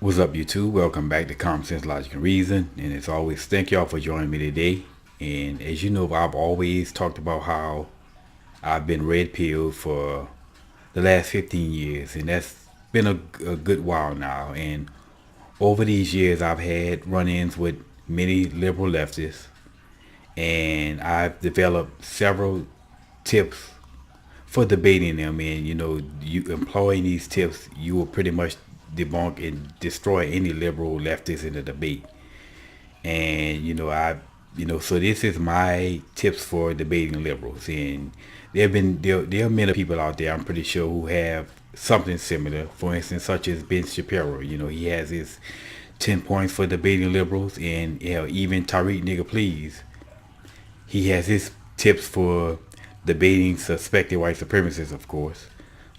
What's up, YouTube? Welcome back to Common Sense, Logic, and Reason. And as always, thank y'all for joining me today. And as you know, I've always talked about how I've been red pilled for the last 15 years. And that's been a good while now. And over these years, I've had run-ins with many liberal leftists. And I've developed several tips for debating them. And you employing these tips, you will pretty much debunk and destroy any liberal leftist in the debate. And so this is my tips for debating liberals. And there are many people out there, I'm pretty sure, who have something similar. For instance, such as Ben Shapiro. He has his 10 points for debating liberals. And even Tariq Nigga Please, he has his tips for debating suspected white supremacists, of course.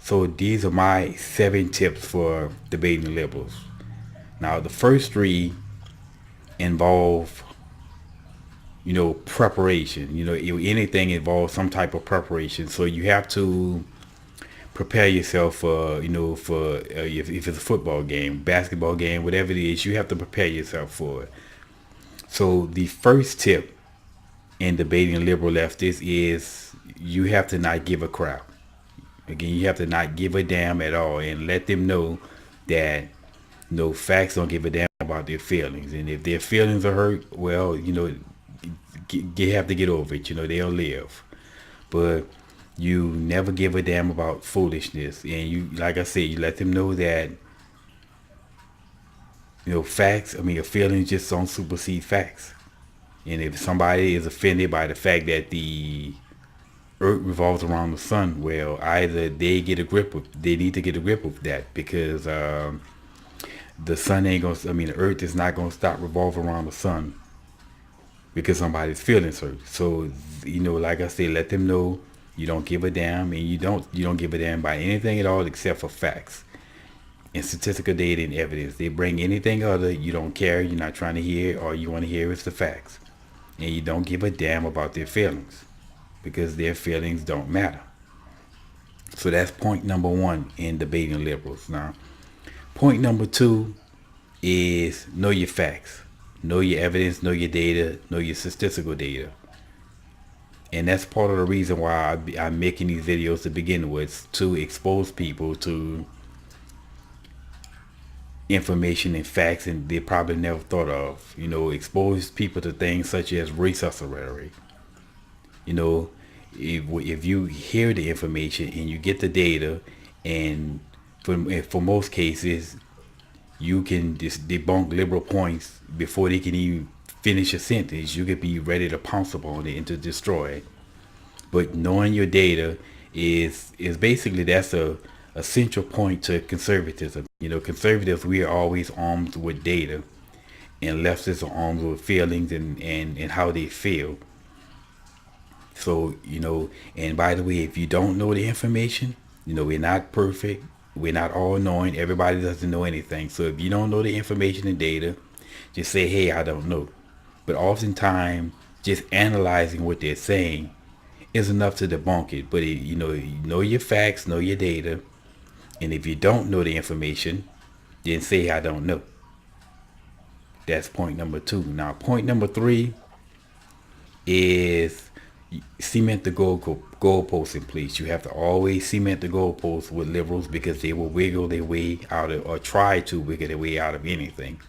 So these are my 7 tips for debating liberals. Now, the first 3 involve, preparation. Anything involves some type of preparation. So you have to prepare yourself if it's a football game, basketball game, whatever it is, you have to prepare yourself for it. So the first tip in debating liberal leftists is you have to not give a crap. Again, you have to not give a damn at all and let them know that facts don't give a damn about their feelings. And if their feelings are hurt, well, you have to get over it. They'll live. But you never give a damn about foolishness. And you, like I said, you let them know that, facts, your feelings just don't supersede facts. And if somebody is offended by the fact that the earth revolves around the sun, well, either they need to get a grip of that, because the sun ain't gonna, the earth is not gonna stop revolving around the sun because somebody's feelings hurt. So, like I said, let them know you don't give a damn, and you don't give a damn by anything at all except for facts and statistical data and evidence. They bring anything other, you don't care, you're not trying to hear, all you want to hear is the facts. And you don't give a damn about their feelings, because their feelings don't matter. So that's point number 1 in debating liberals. Now, point number 2 is know your facts, know your evidence, know your data, know your statistical data. And that's part of the reason why I'm making these videos to begin with, to expose people to information and facts and they probably never thought of. Expose people to things such as racist rhetoric. If you hear the information and you get the data, and for most cases, you can just debunk liberal points before they can even finish a sentence. You could be ready to pounce upon it and to destroy it. But knowing your data is basically, that's a central point to conservatism. Conservatives, we are always armed with data, and leftists are armed with feelings and how they feel. So, and by the way, if you don't know the information, we're not perfect. We're not all knowing. Everybody doesn't know anything. So if you don't know the information and data, just say, hey, I don't know. But oftentimes, just analyzing what they're saying is enough to debunk it. But, know your facts, know your data. And if you don't know the information, then say, I don't know. That's point number 2. Now, point number 3 is cement the goalposts in place. You have to always cement the goalposts with liberals, because they will wiggle their way out of, or try to wiggle their way out of anything.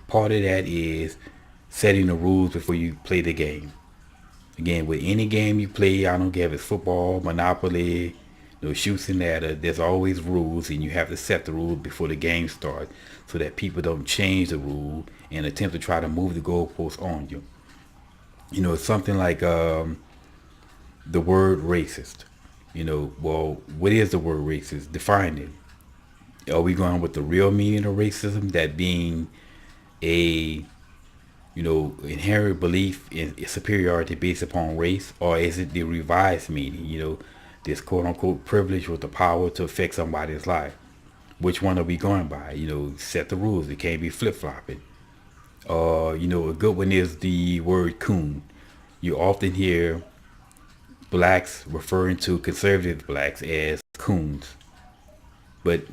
Part of that is setting the rules before you play the game. Again, with any game you play, I don't care if it's football, Monopoly, shoots and ladder, there's always rules, and you have to set the rules before the game starts so that people don't change the rule and attempt to try to move the goalposts on you. It's something like the word racist. Well, what is the word racist? Define it. Are we going with the real meaning of racism, that being a inherent belief in superiority based upon race, or is it the revised meaning, this quote unquote privilege with the power to affect somebody's life? Which one are we going by? Set the rules. It can't be flip-flopping. A good one is the word coon. You often hear blacks referring to conservative blacks as coons. But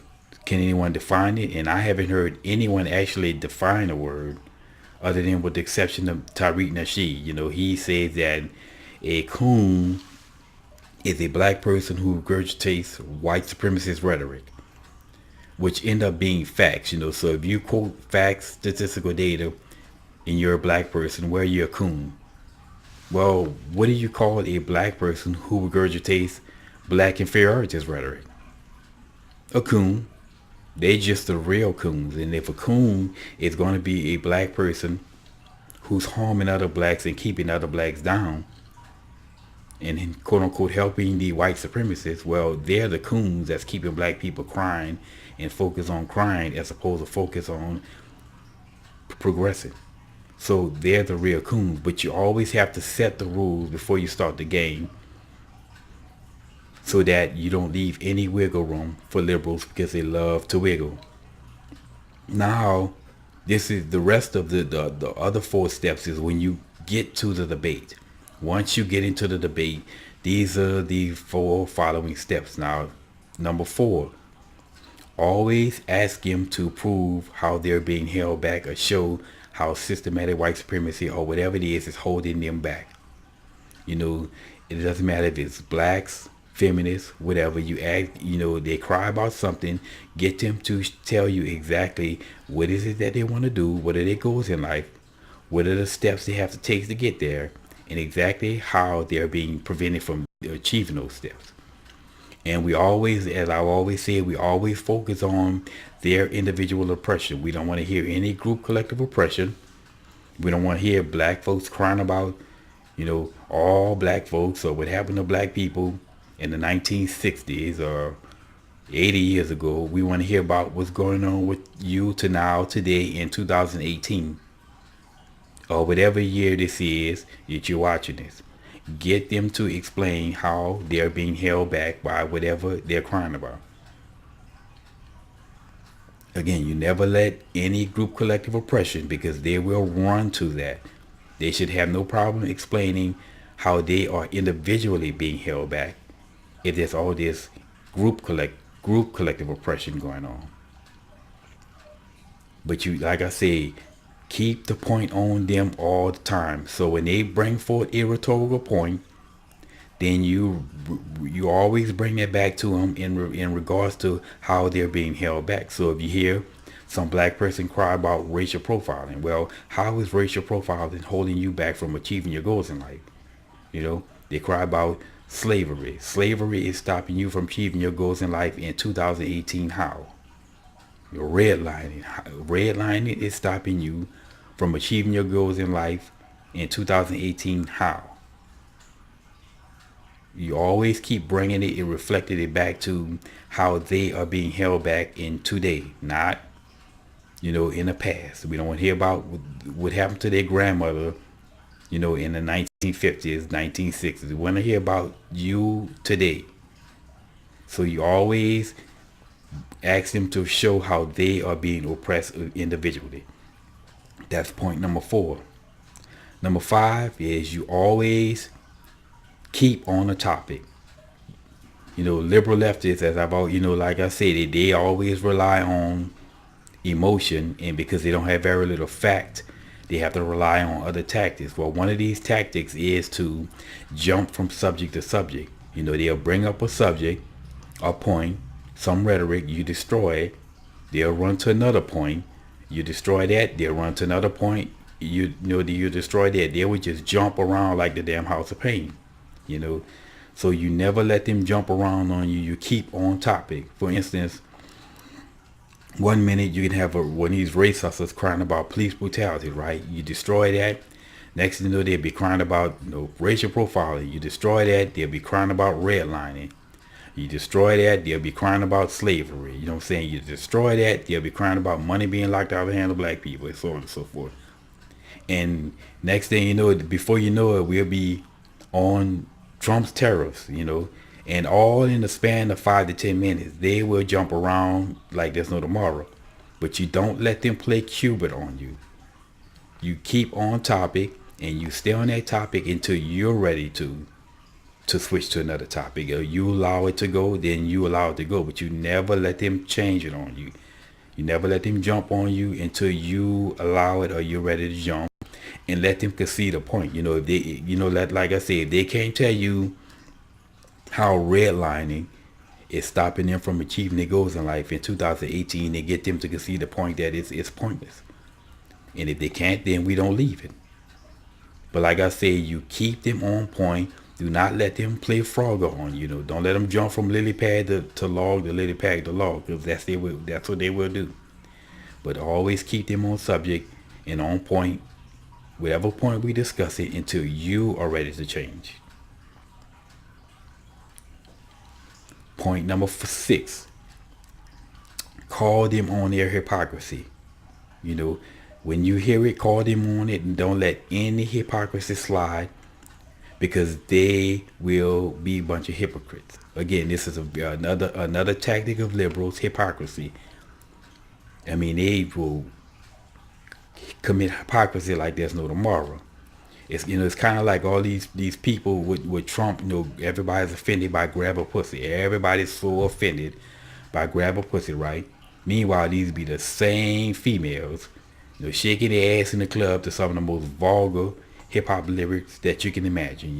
Can anyone define it? And I haven't heard anyone actually define a word, other than with the exception of Tariq Nasheed. He says that a coon is a black person who regurgitates white supremacist rhetoric, which end up being facts. So if you quote facts, statistical data, and you're a black person, where you're a coon. Well, what do you call a black person who regurgitates black inferiorities rhetoric? A coon. They're just the real coons. And if a coon is going to be a black person who's harming other blacks and keeping other blacks down, and quote unquote helping the white supremacists, well, they're the coons that's keeping black people crying and focus on crying as opposed to focus on progressing. So they're the real coons. But you always have to set the rules before you start the game, so that you don't leave any wiggle room for liberals, because they love to wiggle. Now, this is the rest of the other 4 steps is when you get to the debate. Once you get into the debate, these are the 4 following steps. Now, number 4, always ask them to prove how they're being held back, or show how systematic white supremacy or whatever it is holding them back. It doesn't matter if it's blacks, feminists, whatever. You ask, they cry about something, get them to tell you exactly what is it that they want to do, what are their goals in life, what are the steps they have to take to get there, and exactly how they're being prevented from achieving those steps. And we always, as I always say, we always focus on their individual oppression. We don't want to hear any group collective oppression. We don't want to hear black folks crying about, all black folks or what happened to black people in the 1960s or 80 years ago. We want to hear about what's going on with you to now, today, in 2018, or whatever year this is that you're watching this. Get them to explain how they're being held back by whatever they're crying about. Again, you never let any group collective oppression, because they will run to that. They should have no problem explaining how they are individually being held back if there's all this group collective oppression going on. But you, like I say, keep the point on them all the time. So when they bring forth a rhetorical point, then you always bring that back to them in regards to how they're being held back. So if you hear some black person cry about racial profiling, well, how is racial profiling holding you back from achieving your goals in life? They cry about slavery. Slavery is stopping you from achieving your goals in life in 2018. How? Your redlining is stopping you from achieving your goals in life in 2018. How? You always keep bringing it and reflecting it back to how they are being held back in today, not, in the past. We don't want to hear about what happened to their grandmother, in the 1950s, 1960s. We want to hear about you today. So you always ask them to show how they are being oppressed individually. That's point number 4. Number 5 is you always keep on the topic. Liberal leftists, as I've always, like I said, they always rely on emotion, and because they don't have very little fact, they have to rely on other tactics. Well, one of these tactics is to jump from subject to subject. They'll bring up a subject, a point, some rhetoric, you destroy it. They'll run to another point, you destroy that. They'll run to another point, you destroy that. They would just jump around like the damn house of pain. So you never let them jump around on you. You keep on topic. For instance, one minute you can have one of these race hustlers crying about police brutality, right? You destroy that. Next thing you know, they'll be crying about racial profiling. You destroy that, they'll be crying about redlining. You destroy that, they'll be crying about slavery. You know what I'm saying? You destroy that, they'll be crying about money being locked out of the hand of black people, and so on and so forth. And next thing you know, before you know it, we'll be on Trump's tariffs, and all in the span of 5 to 10 minutes, they will jump around like there's no tomorrow. But you don't let them play Qbert on you. You keep on topic, and you stay on that topic until you're ready to to switch to another topic. You allow it to go, then you allow it to go, but you never let them change it on you. You never let them jump on you until you allow it or you're ready to jump, and let them concede a point. If they, like I said, if they can't tell you how redlining is stopping them from achieving their goals in life in 2018, they get them to concede the point that it's pointless. And if they can't, then we don't leave it. But like I said, you keep them on point. Do not let them play Frogger on you. Don't let them jump from lily pad to log, to lily pad to log, because that's what they will do. But always keep them on subject and on point, whatever point we discuss it, until you are ready to change. Point number 6. Call them on their hypocrisy. When you hear it, call them on it, and don't let any hypocrisy slide, because they will be a bunch of hypocrites. Again, this is another tactic of liberals, hypocrisy. They will commit hypocrisy like there's no tomorrow. It's kind of like all these people with Trump. Everybody's offended by grab a pussy. Everybody's so offended by grab a pussy, right? Meanwhile, these be the same females, shaking their ass in the club to some of the most vulgar hip hop lyrics that you can imagine.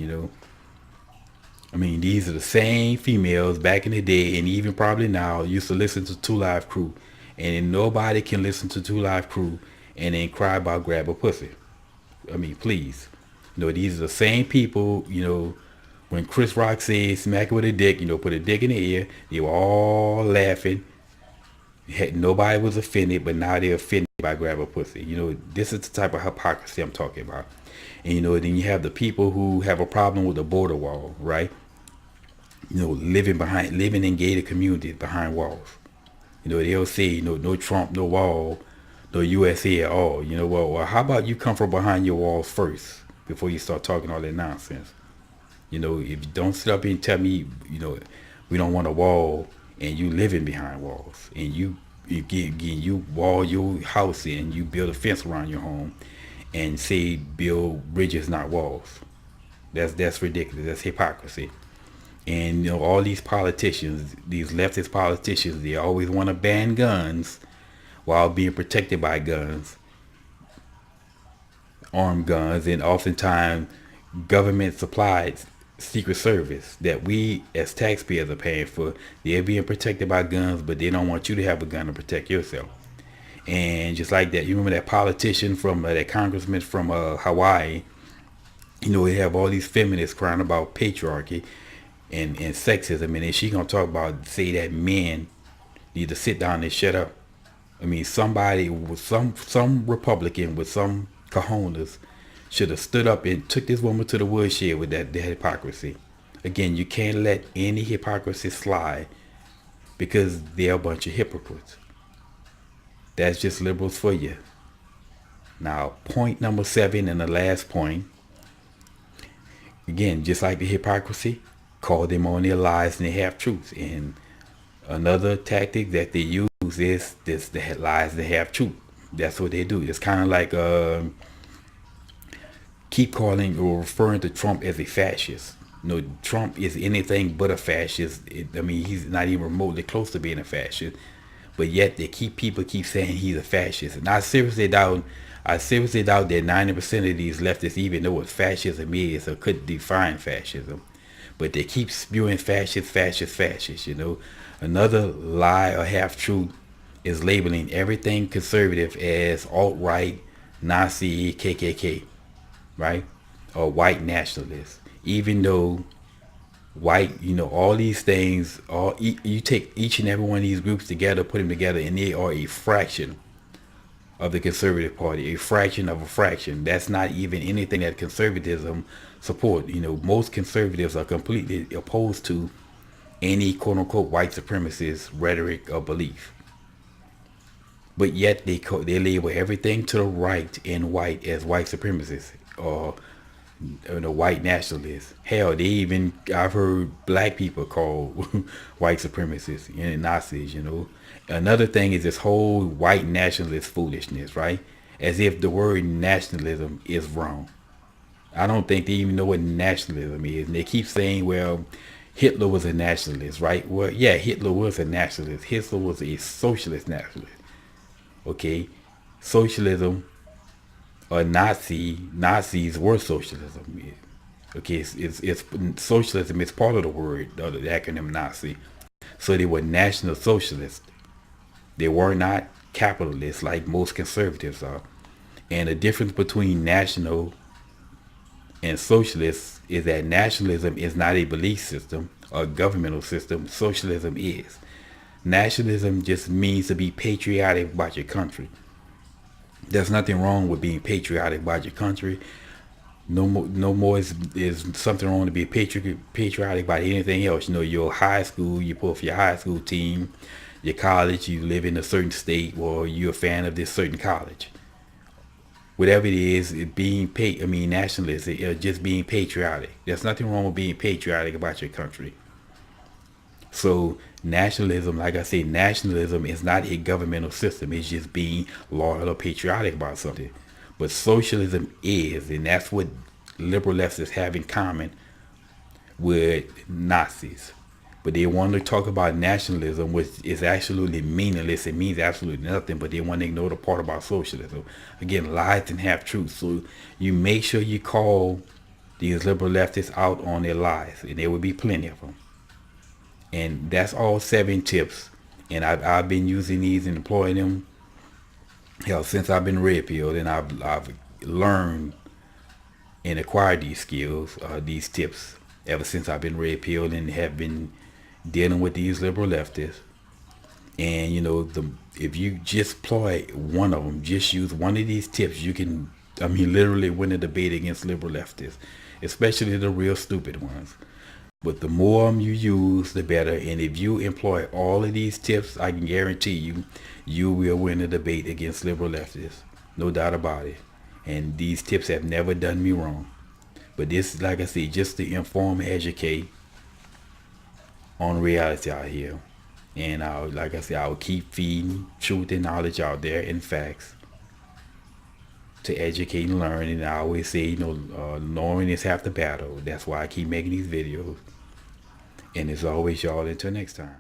These are the same females back in the day, and even probably now, used to listen to 2 Live Crew, and nobody can listen to 2 Live Crew and then cry about grab a pussy. Please. These are the same people, when Chris Rock said smack it with a dick, put a dick in the ear, they were all laughing. Nobody was offended, but now they're offended by grab a pussy. This is the type of hypocrisy I'm talking about. And then you have the people who have a problem with the border wall, right? Living in gated communities behind walls. They'll say, no Trump, no wall, no USA at all. Well, how about you come from behind your walls first before you start talking all that nonsense? If you don't sit up and tell me, we don't want a wall, and you living behind walls, and you wall your house in, you build a fence around your home, and say build bridges, not walls. That's ridiculous. That's hypocrisy. And all these politicians, these leftist politicians, they always want to ban guns while being protected by guns, armed guns, and oftentimes government supplied Secret Service that we as taxpayers are paying for. They're being protected by guns, but they don't want you to have a gun to protect yourself. And just like that, you remember that politician from that congressman from Hawaii? They have all these feminists crying about patriarchy and sexism, and then she gonna talk about, say that men need to sit down and shut up. Somebody with some Republican with some cojones should have stood up and took this woman to the woodshed with that hypocrisy. Again, you can't let any hypocrisy slide, because they're a bunch of hypocrites. That's just liberals for you. Now, point number 7, and the last point. Again, just like the hypocrisy, call them on their lies and their half-truths. And another tactic that they use is the lies, the half-truth. That's what they do. It's kind of like keep calling or referring to Trump as a fascist. Trump is anything but a fascist. He's not even remotely close to being a fascist. But yet people keep saying he's a fascist. And I seriously doubt that 90% of these leftists even know what fascism is or could define fascism. But they keep spewing fascist. Another lie or half-truth is labeling everything conservative as alt-right, Nazi, KKK, right? Or white nationalists. Even though white, all these things, you take each and every one of these groups together, put them together, and they are a fraction of the conservative party, a fraction of a fraction. That's not even anything that conservatism support. Most conservatives are completely opposed to any quote-unquote white supremacist rhetoric or belief. But yet they label everything to the right and white as white supremacists or white nationalists. Hell, I've heard black people called white supremacists and Nazis. Another thing is this whole white nationalist foolishness, right? As if the word nationalism is wrong. I don't think they even know what nationalism is. And they keep saying, well, Hitler was a nationalist, right? Well, yeah, Hitler was a nationalist. Hitler was a socialist nationalist. Okay? Socialism or Nazis were socialism. Okay, it's socialism is part of the word, the acronym Nazi. So they were national socialists. They were not capitalists like most conservatives are. And the difference between national and socialist is that nationalism is not a belief system or governmental system. Socialism is. Nationalism just means to be patriotic about your country. There's nothing wrong with being patriotic about your country. No more is something wrong to be patriotic about anything else. You know, your high school, you pull for your high school team, your college, you live in a certain state, or you're a fan of this certain college. Whatever it is, nationalist, just being patriotic. There's nothing wrong with being patriotic about your country. So nationalism, like I say, nationalism is not a governmental system. It's just being loyal or patriotic about something. But socialism is, and that's what liberal leftists have in common with Nazis. But they want to talk about nationalism, which is absolutely meaningless. It means absolutely nothing, but they want to ignore the part about socialism. Again, lies and half truths. So you make sure you call these liberal leftists out on their lies, and there will be plenty of them. And that's all 7 tips. And I've been using these and employing them since I've been red pilled, and I've learned and acquired these skills, these tips, ever since I've been red pilled and have been dealing with these liberal leftists. And you know, if you just employ one of them, just use one of these tips, you can, literally win a debate against liberal leftists, especially the real stupid ones. But the more you use, the better. And if you employ all of these tips, I can guarantee you, you will win a debate against liberal leftists. No doubt about it. And these tips have never done me wrong. But this, like I said, just to inform and educate on reality out here. And like I said, I'll keep feeding truth and knowledge out there and facts to educate and learn. And I always say, knowing is half the battle. That's why I keep making these videos. And as always, y'all, until next time.